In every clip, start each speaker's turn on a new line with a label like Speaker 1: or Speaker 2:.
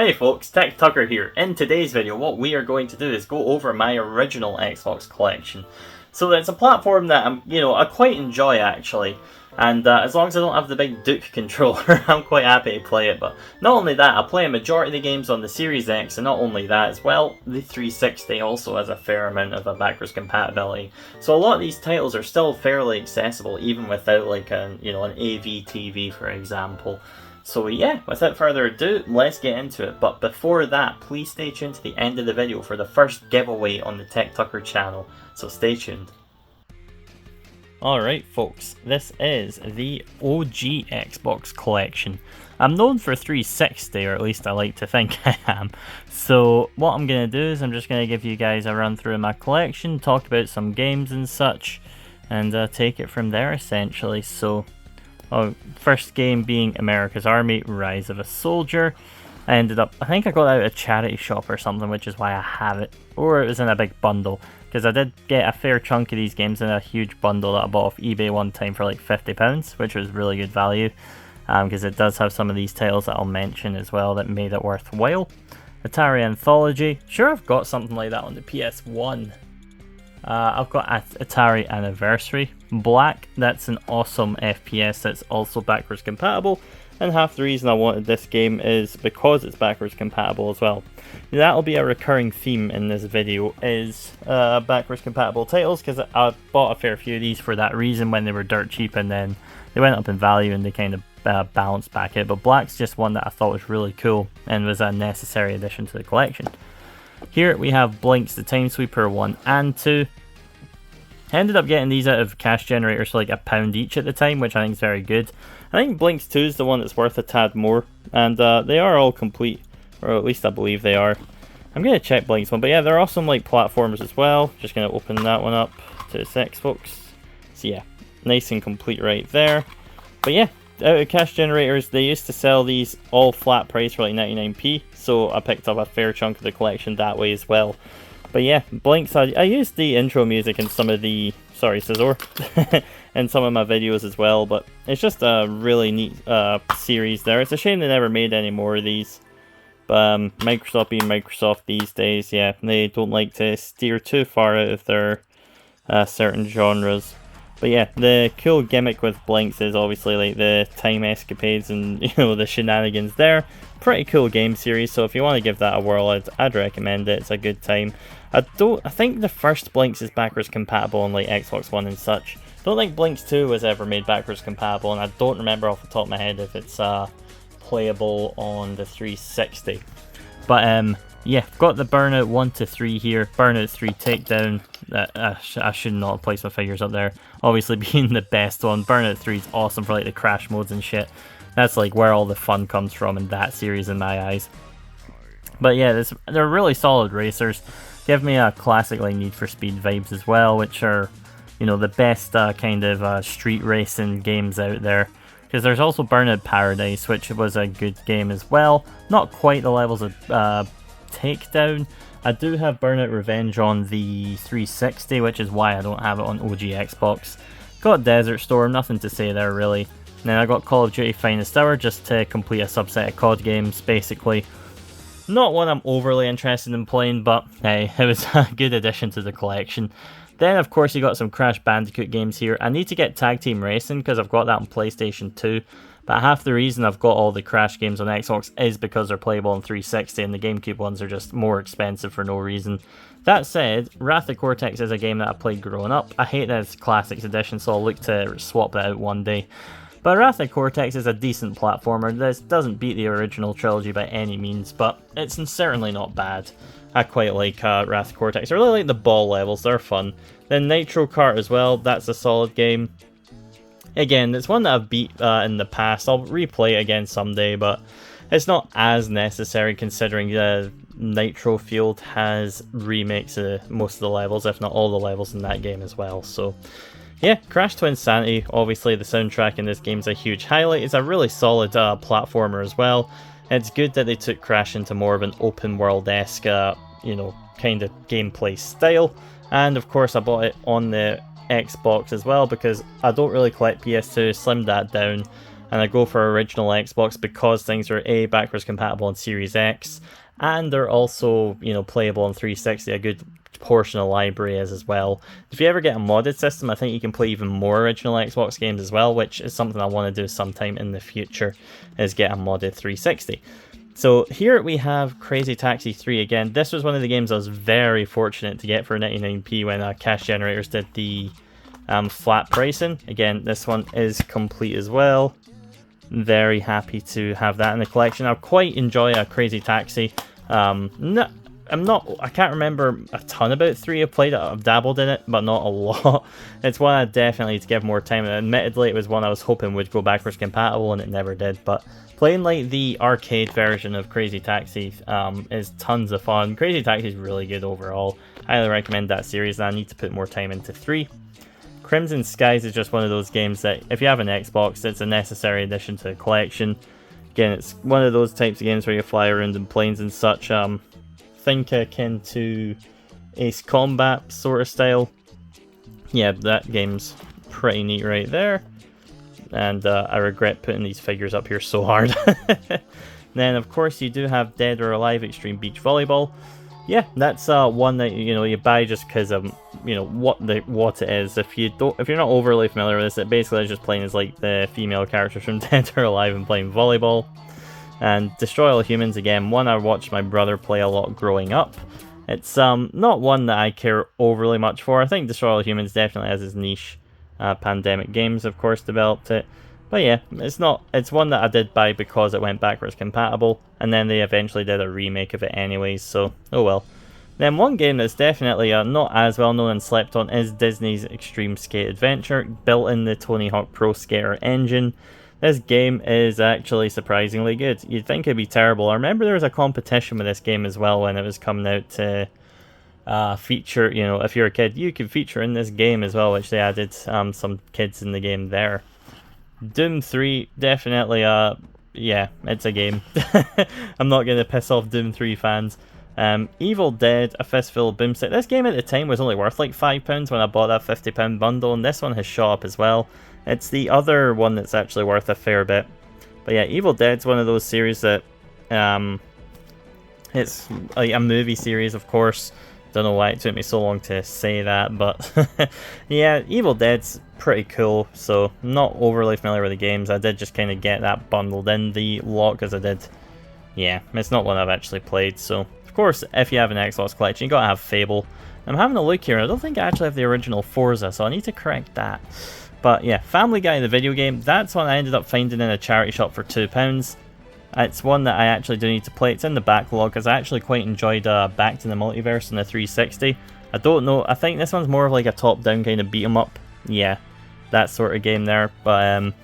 Speaker 1: Hey folks, TechTucker here. In today's video, what we are going to do is go over my original Xbox collection. So it's a platform that I quite enjoy actually, and as long as I don't have the big Duke controller, I'm quite happy to play it. But not only that, I play a majority of the games on the Series X, and not only that as well, the 360 also has a fair amount of backwards compatibility. So a lot of these titles are still fairly accessible, even without like an AV TV, for example. So yeah, without further ado, let's get into it. But before that, please stay tuned to the end of the video for the first giveaway on the TechTucker channel. So stay tuned. Alright folks, this is the OG Xbox collection. I'm known for 360, or at least I like to think I am. So what I'm going to do is I'm just going to give you guys a run through my collection, talk about some games and such, and take it from there essentially. So first game being America's Army, Rise of a Soldier. I think I got out of a charity shop or something, which is why I have it. Or it was in a big bundle, because I did get a fair chunk of these games in a huge bundle that I bought off eBay one time for like £50, which was really good value. Because it does have some of these titles that I'll mention as well that made it worthwhile. Atari Anthology, sure I've got something like that on the PS1. I've got Atari Anniversary. Black, that's an awesome FPS that's also backwards compatible, and half the reason I wanted this game is because it's backwards compatible as well. That'll be a recurring theme in this video, is backwards compatible titles, because I bought a fair few of these for that reason when they were dirt cheap, and then they went up in value and they kind of balanced back out. But Black's just one that I thought was really cool and was a necessary addition to the collection. Here we have Blinx, the Time Sweeper 1 and 2. I ended up getting these out of cash generators for like £1 each at the time, which I think is very good. I think Blinx 2 is the one that's worth a tad more, and they are all complete, or at least I believe they are. I'm going to check Blinx 1, but yeah, they're awesome like platformers as well. Just going to open that one up to a sec, folks. So yeah, nice and complete right there. But yeah, out of cash generators, they used to sell these all flat price for like 99p, so I picked up a fair chunk of the collection that way as well. But yeah, Blinx, I used the intro music in some of the, sorry Scissor, in some of my videos as well, but it's just a really neat series there. It's a shame they never made any more of these. But Microsoft being Microsoft these days, yeah, they don't like to steer too far out of their certain genres. But yeah, the cool gimmick with Blinx is obviously like the time escapades and the shenanigans there. Pretty cool game series, so if you want to give that a whirl, I'd recommend it. It's a good time. I think the first Blinx is backwards compatible on like Xbox One and such. Don't think Blinx 2 was ever made backwards compatible, and I don't remember off the top of my head if it's playable on the 360. But yeah, I've got the Burnout 1 to 3 here. Burnout 3 Takedown. I should not have placed my figures up there. Obviously being the best one. Burnout 3 is awesome for like the crash modes and shit. That's like where all the fun comes from in that series in my eyes. But yeah, they're really solid racers. Give me a classic like Need for Speed vibes as well, which are, the best kind of street racing games out there. Because there's also Burnout Paradise, which was a good game as well. Not quite the levels of Takedown. I do have Burnout Revenge on the 360, which is why I don't have it on OG Xbox. Got Desert Storm, nothing to say there really. And then I got Call of Duty Finest Hour just to complete a subset of COD games, basically. Not one I'm overly interested in playing, but hey, it was a good addition to the collection. Then of course you got some Crash Bandicoot games here. I need to get Tag Team Racing because I've got that on PlayStation 2. But half the reason I've got all the Crash games on Xbox is because they're playable on 360 and the GameCube ones are just more expensive for no reason. That said, Wrath of Cortex is a game that I played growing up. I hate that it's Classics Edition, so I'll look to swap that out one day. But Wrath of Cortex is a decent platformer. This doesn't beat the original trilogy by any means, but it's certainly not bad. I quite like Wrath of Cortex. I really like the ball levels, they're fun. Then Nitro Kart as well, that's a solid game. Again, it's one that I've beat in the past. I'll replay it again someday, but it's not as necessary considering the Nitro Field has remakes of most of the levels, if not all the levels in that game as well. So yeah, Crash Twinsanity, obviously the soundtrack in this game is a huge highlight. It's a really solid platformer as well. It's good that they took Crash into more of an open world-esque, kind of gameplay style. And of course I bought it on the Xbox as well because I don't really collect PS2, slimmed that down. and I go for original Xbox because things are A, backwards compatible on Series X, and they're also, you know, playable on 360. A good portion of the library is as well. If you ever get a modded system, I think you can play even more original Xbox games as well, which is something I want to do sometime in the future, is get a modded 360. So here we have Crazy Taxi 3 again. This was one of the games I was very fortunate to get for 99p when Cash Generators did the flat pricing. Again, this one is complete as well. Very happy to have that in the collection. I quite enjoy a Crazy Taxi. I can't remember a ton about 3. I've played it, I've dabbled in it, but not a lot. It's one I definitely need to give more time. And admittedly, it was one I was hoping would go backwards compatible, and it never did. But playing like the arcade version of Crazy Taxi is tons of fun. Crazy Taxi is really good overall. Highly recommend that series, and I need to put more time into 3. Crimson Skies is just one of those games that, if you have an Xbox, it's a necessary addition to the collection. Again, it's one of those types of games where you fly around in planes and such. Think akin to Ace Combat sort of style. Yeah, that game's pretty neat right there. And I regret putting these figures up here so hard. Then, of course, you do have Dead or Alive Extreme Beach Volleyball. Yeah, that's one that you buy just because of what it is. If you're not overly familiar with this, it basically is just playing as like the female characters from Dead or Alive and playing volleyball. And Destroy All Humans, again, one I watched my brother play a lot growing up. It's not one that I care overly much for. I think Destroy All Humans definitely has its niche. Pandemic Games, of course, developed it. But yeah, it's one that I did buy because it went backwards compatible, and then they eventually did a remake of it anyways, so oh well. Then one game that's definitely not as well known and slept on is Disney's Extreme Skate Adventure, built in the Tony Hawk Pro Skater engine. This game is actually surprisingly good. You'd think it'd be terrible. I remember there was a competition with this game as well when it was coming out to feature, if you're a kid, you could feature in this game as well, which they added some kids in the game there. Doom 3, definitely, yeah, it's a game. I'm not going to piss off Doom 3 fans. Evil Dead, A Fistful of Boomstick. This game at the time was only worth like £5 when I bought that £50 bundle, and this one has shot up as well. It's the other one that's actually worth a fair bit. But yeah, Evil Dead's one of those series that, it's like a movie series, of course. Don't know why it took me so long to say that, but yeah, Evil Dead's pretty cool, so not overly familiar with the games. I did just kind of get that bundled in the lot because I did. Yeah, it's not one I've actually played, so of course, if you have an Xbox collection, you gotta have Fable. I'm having a look here, I don't think I actually have the original Forza, so I need to correct that. But yeah, Family Guy, the video game, that's one I ended up finding in a charity shop for £2. It's one that I actually do need to play. It's in the backlog because I actually quite enjoyed Back to the Multiverse on the 360. I don't know, I think this one's more of like a top-down kind of beat-em-up. Yeah, that sort of game there. But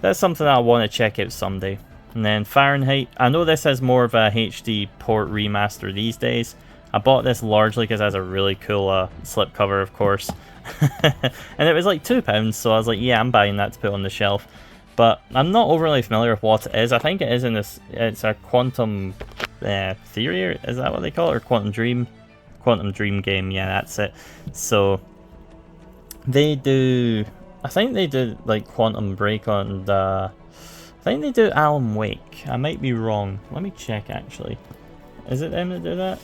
Speaker 1: that's something I want to check out someday. And then Fahrenheit. I know this has more of a HD port remaster these days. I bought this largely because it has a really cool slipcover, of course. And it was like £2, so I was like, yeah, I'm buying that to put on the shelf. But I'm not overly familiar with what it is. I think it is in this. It's a quantum theory, is that what they call it, or quantum dream? Quantum dream game. Yeah, that's it. So they do. I think they do like Quantum Break on. I think they do Alan Wake. I might be wrong. Let me check actually. Is it them that do that?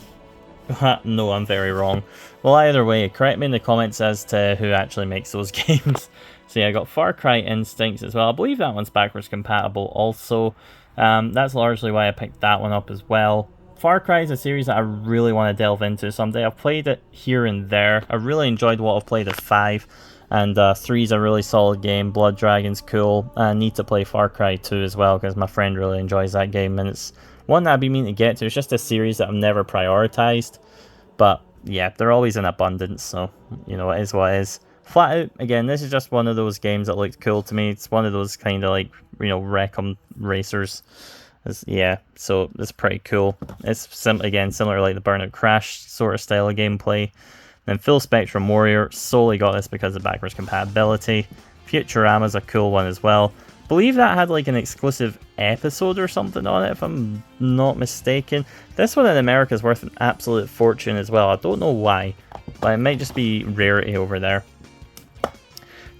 Speaker 1: No, I'm very wrong. Well, either way, correct me in the comments as to who actually makes those games. So yeah, I got Far Cry Instincts as well. I believe that one's backwards compatible also. That's largely why I picked that one up as well. Far Cry is a series that I really want to delve into someday. I've played it here and there. I really enjoyed what I've played at 5. And 3 is a really solid game. Blood Dragon's cool. I need to play Far Cry 2 as well because my friend really enjoys that game. And it's one that I've been meaning to get to. It's just a series that I've never prioritized. But yeah, they're always in abundance. So, it is what it is. Flat Out, again, this is just one of those games that looked cool to me. It's one of those kind of like, Wreck-'em racers. Yeah, so it's pretty cool. It's similar like the Burnout Crash sort of style of gameplay. Then Full Spectrum Warrior, solely got this because of backwards compatibility. Futurama's a cool one as well. Believe that had like an exclusive episode or something on it, if I'm not mistaken. This one in America is worth an absolute fortune as well. I don't know why, but it might just be rarity over there.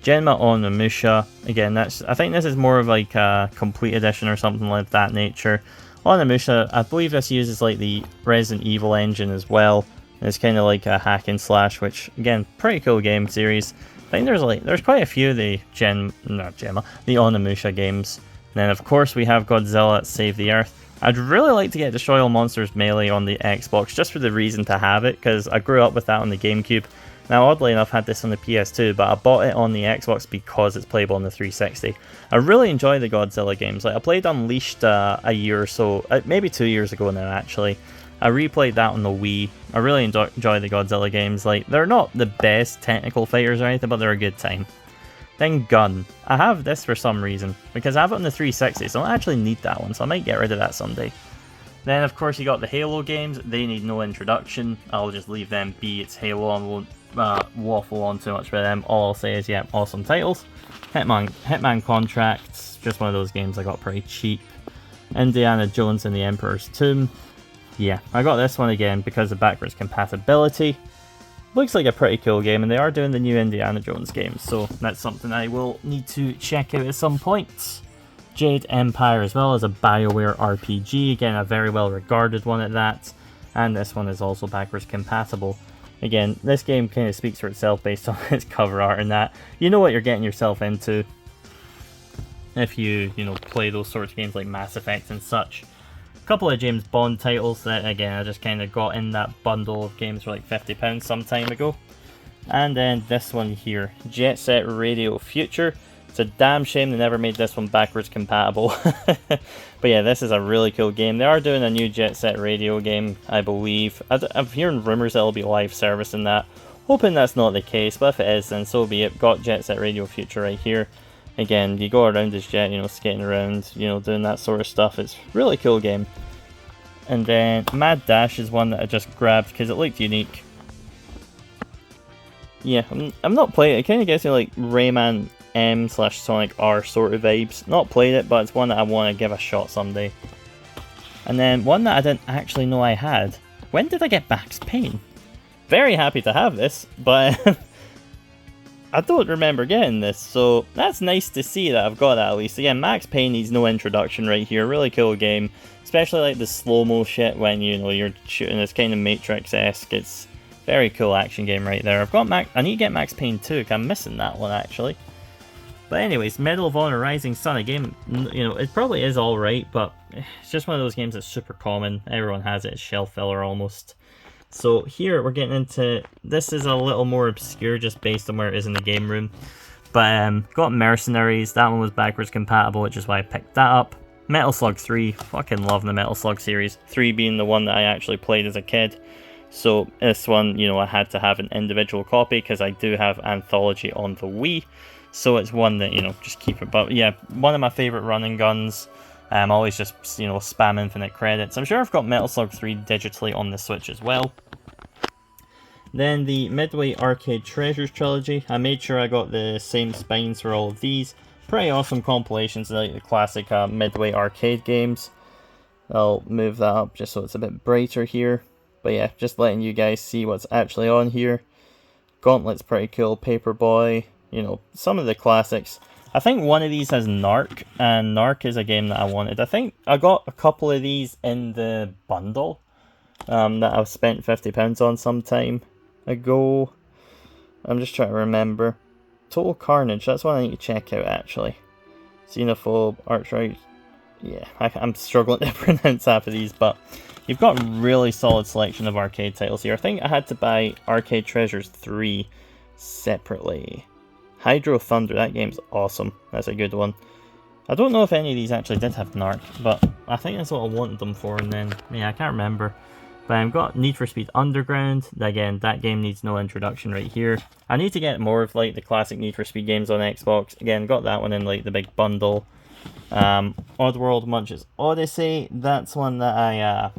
Speaker 1: Genma Onimusha, again, I think this is more of like a complete edition or something like that nature. Onimusha, I believe this uses like the Resident Evil engine as well. It's kind of like a hack and slash, which again, pretty cool game series. I think there's quite a few of the the Onimusha games. And then of course we have Godzilla Save the Earth. I'd really like to get Destroy All Monsters Melee on the Xbox just for the reason to have it, because I grew up with that on the GameCube. Now oddly enough I had this on the PS2, but I bought it on the Xbox because it's playable on the 360. I really enjoy the Godzilla games. Like I played Unleashed a year or so, maybe 2 years ago now actually. I replayed that on the Wii. I really enjoy the Godzilla games. Like, they're not the best technical fighters or anything, but they're a good time. Then Gun. I have this for some reason, because I have it on the 360, so I don't actually need that one, so I might get rid of that someday. Then, of course, you got the Halo games. They need no introduction. I'll just leave them be. It's Halo. I won't waffle on too much about them. All I'll say is, yeah, awesome titles. Hitman Contracts. Just one of those games I got pretty cheap. Indiana Jones and the Emperor's Tomb. Yeah, I got this one again because of backwards compatibility. Looks like a pretty cool game, and they are doing the new Indiana Jones game, so that's something I will need to check out at some point. Jade Empire as well as a BioWare RPG, again a very well regarded one at that, and this one is also backwards compatible. Again, this game kind of speaks for itself based on its cover art and that. You know what you're getting yourself into if you play those sorts of games like Mass Effect and such. Couple of James Bond titles that again I just kind of got in that bundle of games for like £50 some time ago. And then this one here, Jet Set Radio Future. It's a damn shame they never made this one backwards compatible. But yeah, this is a really cool game. They are doing a new Jet Set Radio game, I believe. I'm hearing rumours that it'll be live service in that. Hoping that's not the case, but if it is, then so be it. Got Jet Set Radio Future right here. Again, you go around this jet, skating around, doing that sort of stuff. It's a really cool game. And then Mad Dash is one that I just grabbed because it looked unique. Yeah, I'm not playing it. It kind of gets me like Rayman M/Sonic R sort of vibes. Not played it, but it's one that I want to give a shot someday. And then one that I didn't actually know I had. When did I get Max Payne? Very happy to have this, but I don't remember getting this, so that's nice to see that I've got that at least. Again, Max Payne needs no introduction right here. Really cool game, especially like the slow-mo shit when you're shooting. It's kind of Matrix-esque. It's very cool action game right there. I need to get Max Payne 2, because I'm missing that one actually. But anyways, Medal of Honor Rising Sun, a game, it probably is alright, but it's just one of those games that's super common. Everyone has it, it's shelf filler almost. So here we're getting into, this is a little more obscure just based on where it is in the game room. But got Mercenaries, that one was backwards compatible, which is why I picked that up. Metal Slug 3, fucking love the Metal Slug series. 3 being the one that I actually played as a kid. So this one, I had to have an individual copy because I do have Anthology on the Wii. So it's one that, just keep it. But yeah, one of my favourite running guns. I'm always just, spam infinite credits. I'm sure I've got Metal Slug 3 digitally on the Switch as well. Then the Midway Arcade Treasures trilogy. I made sure I got the same spines for all of these. Pretty awesome compilations of like the classic Midway Arcade games. I'll move that up just so it's a bit brighter here. But yeah, just letting you guys see what's actually on here. Gauntlet's pretty cool. Paperboy. Some of the classics. I think one of these has Narc, and Narc is a game that I wanted. I think I got a couple of these in the bundle that I've spent £50 on some time ago. I'm just trying to remember. Total Carnage, that's one I need to check out actually. Xenophobe, Archright. Yeah, I'm struggling to pronounce half of these, but you've got a really solid selection of arcade titles here. I think I had to buy Arcade Treasures 3 separately. Hydro Thunder, that game's awesome. That's a good one. I don't know if any of these actually did have Narc, but I think that's what I wanted them for, and then, yeah, I can't remember. But I've got Need for Speed Underground. Again, that game needs no introduction right here. I need to get more of like the classic Need for Speed games on Xbox. Again, got that one in like the big bundle. Oddworld Munch's Odyssey. That's one that I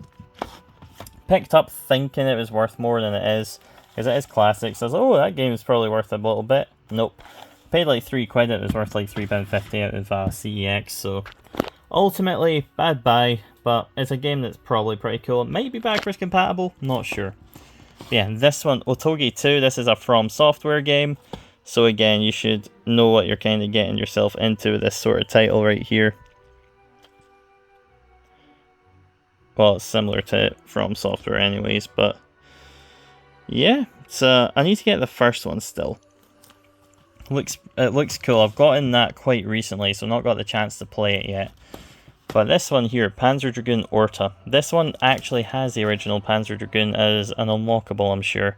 Speaker 1: picked up thinking it was worth more than it is, because it is classic. So I was like, oh, that game is probably worth a little bit. Nope. Paid like £3, it was worth like £3.50 out of CEX, so ultimately, bad buy, but it's a game that's probably pretty cool. It might be backwards compatible, not sure. But yeah, this one, Otogi 2, this is a From Software game. So again, you should know what you're kind of getting yourself into with this sort of title right here. Well, it's similar to From Software anyways, but yeah, I need to get the first one still. It looks cool. I've gotten that quite recently, so not got the chance to play it yet. But this one here, Panzer Dragoon Orta. This one actually has the original Panzer Dragoon as an unlockable, I'm sure.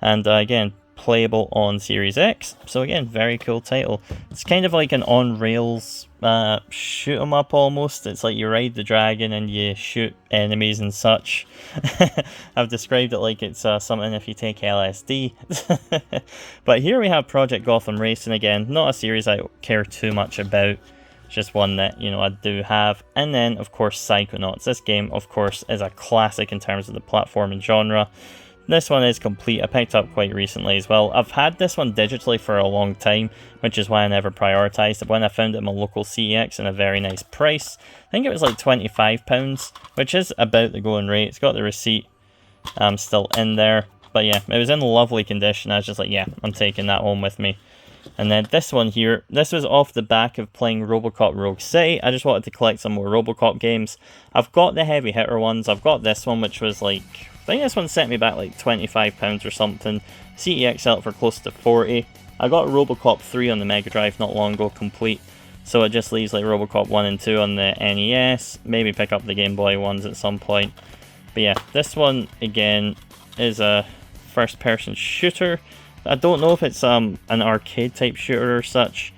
Speaker 1: And again, playable on Series X. So again, very cool title. It's kind of like an on-rails shoot 'em up almost. It's like you ride the dragon and you shoot enemies and such. I've described it like it's something if you take LSD. But here we have Project Gotham Racing again. Not a series I care too much about. Just one that, you know, I do have. And then, of course, Psychonauts. This game, of course, is a classic in terms of the platform and genre. This one is complete. I picked up quite recently as well. I've had this one digitally for a long time, which is why I never prioritized it. When I found it in my local CEX in a very nice price, I think it was like £25, which is about the going rate. It's got the receipt still in there. But yeah, it was in lovely condition. I was just like, yeah, I'm taking that home with me. And then this one here, this was off the back of playing Robocop Rogue City. I just wanted to collect some more Robocop games. I've got the heavy hitter ones. I've got this one, which was like, I think this one set me back like £25 or something. CEX out for close to 40. I got Robocop 3 on the Mega Drive not long ago complete. So it just leaves like Robocop 1 and 2 on the NES. Maybe pick up the Game Boy ones at some point. But yeah, this one again is a first person shooter. I don't know if it's an arcade type shooter or such,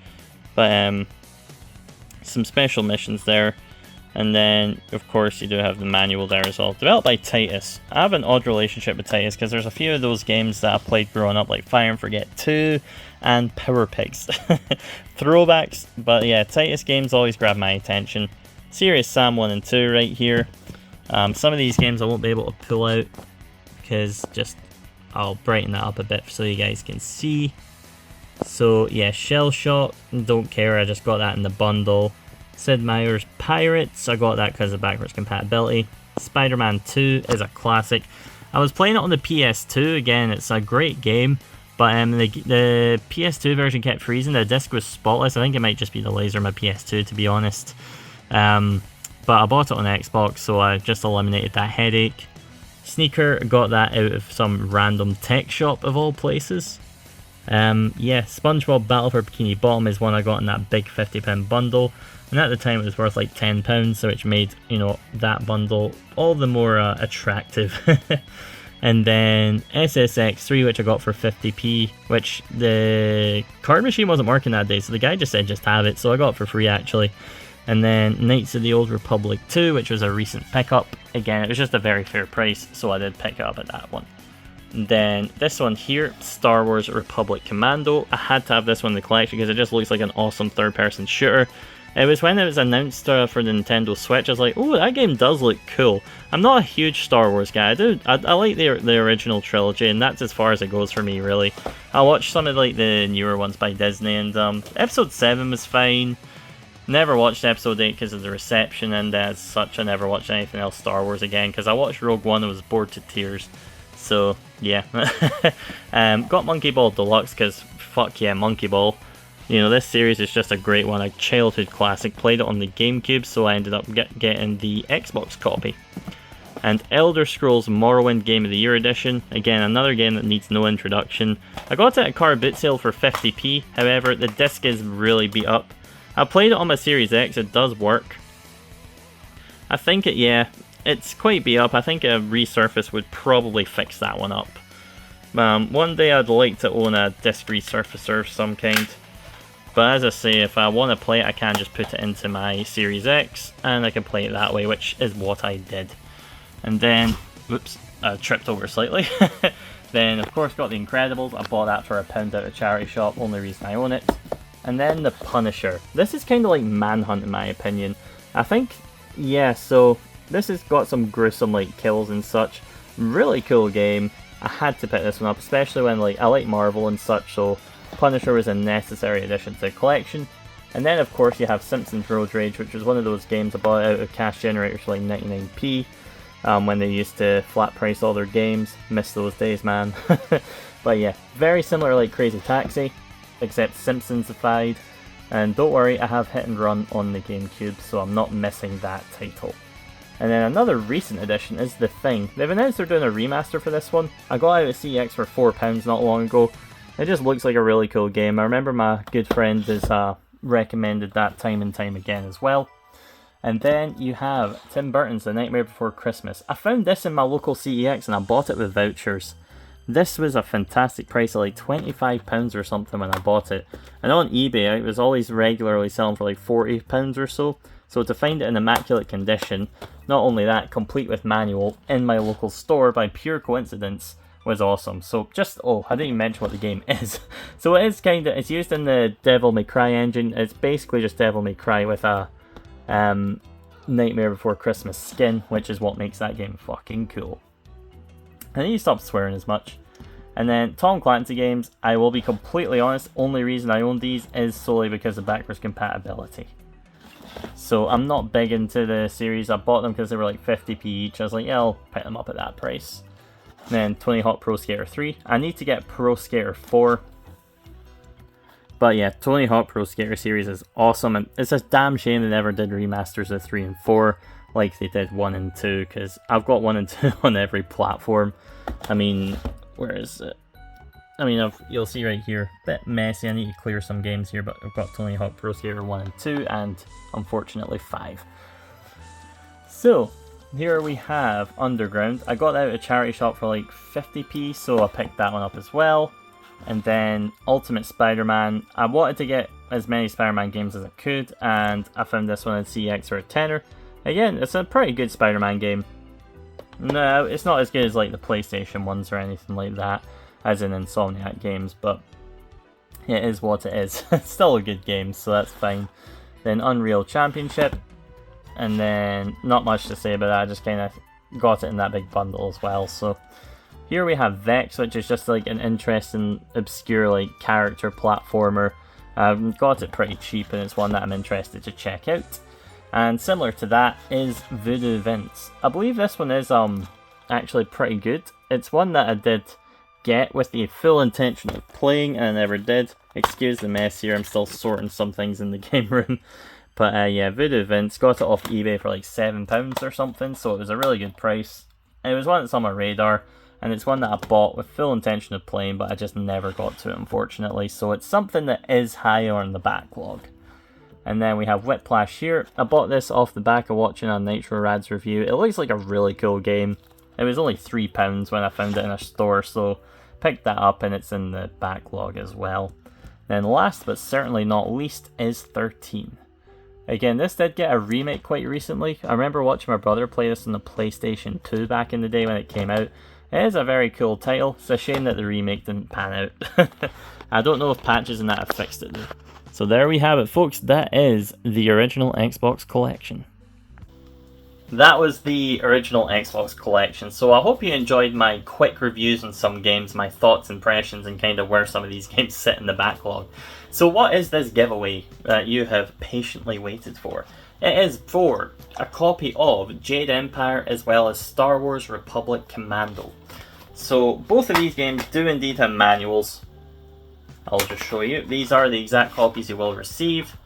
Speaker 1: but some special missions there. And then, of course, you do have the manual there as well. Developed by Titus. I have an odd relationship with Titus because there's a few of those games that I played growing up, like Fire and Forget 2 and Power Pigs. Throwbacks, but yeah, Titus games always grab my attention. Serious Sam 1 and 2 right here. Some of these games I won't be able to pull out because just I'll brighten that up a bit so you guys can see. So yeah, Shell Shock, don't care, I just got that in the bundle. Sid Meier's Pirates, I got that because of backwards compatibility. Spider-Man 2 is a classic. I was playing it on the PS2, again, it's a great game, but the PS2 version kept freezing, the disc was spotless. I think it might just be the laser on my PS2 to be honest. But I bought it on Xbox, so I just eliminated that headache. Sneaker, got that out of some random tech shop of all places. Yeah, SpongeBob Battle for Bikini Bottom is one I got in that big £50 bundle, and at the time it was worth like £10, so which made, you know, that bundle all the more attractive. And then SSX3, which I got for 50p, which the card machine wasn't working that day, so the guy just said just have it, so I got it for free actually. And then Knights of the Old Republic 2, which was a recent pickup. Again, it was just a very fair price, so I did pick it up at that one. And then this one here, Star Wars Republic Commando. I had to have this one in the collection because it just looks like an awesome third-person shooter. It was when it was announced for the Nintendo Switch, I was like, oh, that game does look cool. I'm not a huge Star Wars guy. I like the original trilogy, and that's as far as it goes for me, really. I watched some of like the newer ones by Disney, and Episode 7 was fine. Never watched Episode 8 because of the reception, and as such I never watched anything else Star Wars again, because I watched Rogue One and was bored to tears. So, yeah. Got Monkey Ball Deluxe, because fuck yeah, Monkey Ball. You know, this series is just a great one, a childhood classic. Played it on the GameCube, so I ended up getting the Xbox copy. And Elder Scrolls Morrowind Game of the Year Edition. Again, another game that needs no introduction. I got it at a car boot sale for 50p, however, the disc is really beat up. I played it on my Series X, it does work. I think it's quite beat up. I think a resurface would probably fix that one up. One day I'd like to own a disc resurfacer of some kind. But as I say, if I want to play it, I can just put it into my Series X, and I can play it that way, which is what I did. And then, whoops, I tripped over slightly. Then, of course, got The Incredibles. I bought that for £1 at a charity shop, only reason I own it. And then The Punisher. This is kind of like Manhunt in my opinion. I think, yeah, so this has got some gruesome like kills and such. Really cool game. I had to pick this one up, especially when like I like Marvel and such, so Punisher was a necessary addition to the collection. And then of course you have Simpsons Road Rage, which was one of those games I bought out of cash generators for like 99p. When they used to flat price all their games. Miss those days, man. But yeah, very similar like Crazy Taxi. except Simpsonsified. And don't worry, I have Hit and Run on the GameCube, so I'm not missing that title. And then another recent addition is The Thing. They've announced they're doing a remaster for this one. I got out at CEX for £4 not long ago. It just looks like a really cool game. I remember my good friend has recommended that time and time again as well. And then you have Tim Burton's The Nightmare Before Christmas. I found this in my local CEX and I bought it with vouchers. This was a fantastic price of like £25 or something when I bought it. And on eBay it was always regularly selling for like £40 or so. So to find it in immaculate condition, not only that, complete with manual, in my local store by pure coincidence, was awesome. So just, I didn't even mention what the game is. So it is it's used in the Devil May Cry engine. It's basically just Devil May Cry with a Nightmare Before Christmas skin, which is what makes that game fucking cool. I need to stop swearing as much. And then Tom Clancy games, I will be completely honest, only reason I own these is solely because of backwards compatibility. So I'm not big into the series. I bought them because they were like 50p each. I was like, yeah, I'll pick them up at that price. And then Tony Hawk Pro Skater 3. I need to get Pro Skater 4. But yeah, Tony Hawk Pro Skater series is awesome. And it's a damn shame they never did remasters of 3 and 4 like they did 1 and 2. Because I've got 1 and 2 on every platform. I mean, where is it? I mean, you'll see right here, bit messy. I need to clear some games here, but I've got Tony Hawk Pro Skater 1 and 2, and unfortunately 5. So, here we have Underground. I got that at a charity shop for like 50p, so I picked that one up as well. And then Ultimate Spider-Man. I wanted to get as many Spider-Man games as I could, and I found this one at CX for a tenner. Again, it's a pretty good Spider-Man game. No, it's not as good as like the PlayStation ones or anything like that, as in N.Sanity games, but it is what it is. It's still a good game, so that's fine. Then Unreal Championship, and then not much to say about that, I just kind of got it in that big bundle as well. So here we have Vex, which is just like an interesting, obscure like character platformer. Got it pretty cheap, and it's one that I'm interested to check out. And similar to that is Voodoo Vince. I believe this one is actually pretty good. It's one that I did get with the full intention of playing, and I never did. Excuse the mess here, I'm still sorting some things in the game room. But yeah, Voodoo Vince, got it off eBay for like £7 or something, so it was a really good price. It was one that's on my radar, and it's one that I bought with full intention of playing, but I just never got to it, unfortunately. So it's something that is higher on the backlog. And then we have Whiplash here. I bought this off the back of watching a Nitro Rad's review. It looks like a really cool game. It was only £3 when I found it in a store, so picked that up, and it's in the backlog as well. Then last but certainly not least is 13. Again, this did get a remake quite recently. I remember watching my brother play this on the PlayStation 2 back in the day when it came out. It is a very cool title. It's a shame that the remake didn't pan out. I don't know if patches and that have fixed it though. So there we have it, folks. That is the original Xbox collection. That was the original Xbox collection, so I hope you enjoyed my quick reviews on some games, my thoughts, impressions, and kind of where some of these games sit in the backlog. So what is this giveaway that you have patiently waited for? It is for a copy of Jade Empire as well as Star Wars Republic Commando. So both of these games do indeed have manuals. I'll just show you. These are the exact copies you will receive.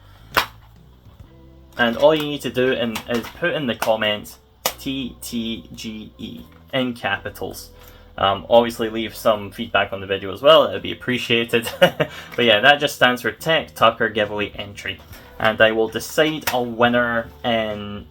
Speaker 1: And all you need to do is put in the comments TTGE in capitals. Obviously leave some feedback on the video as well, it would be appreciated. But yeah, that just stands for TechTucker giveaway entry. And I will decide a winner in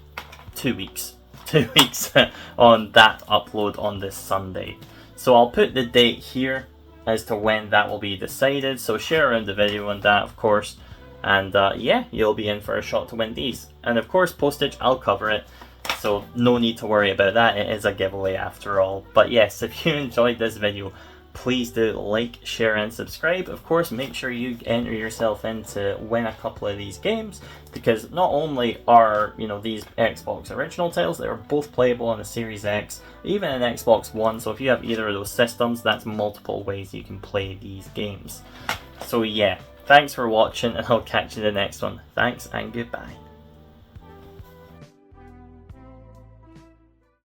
Speaker 1: 2 weeks. 2 weeks on that upload on this Sunday. So I'll put the date here as to when that will be decided. So share around the video on that, of course. And yeah, you'll be in for a shot to win these. And of course, postage, I'll cover it. So no need to worry about that. It is a giveaway after all. But yes, if you enjoyed this video, please do like, share, and subscribe. Of course, make sure you enter yourself in to win a couple of these games, because not only are, you know, these Xbox original titles, they are both playable on the Series X, even in Xbox One. So if you have either of those systems, that's multiple ways you can play these games. So yeah, thanks for watching, and I'll catch you in the next one. Thanks and goodbye.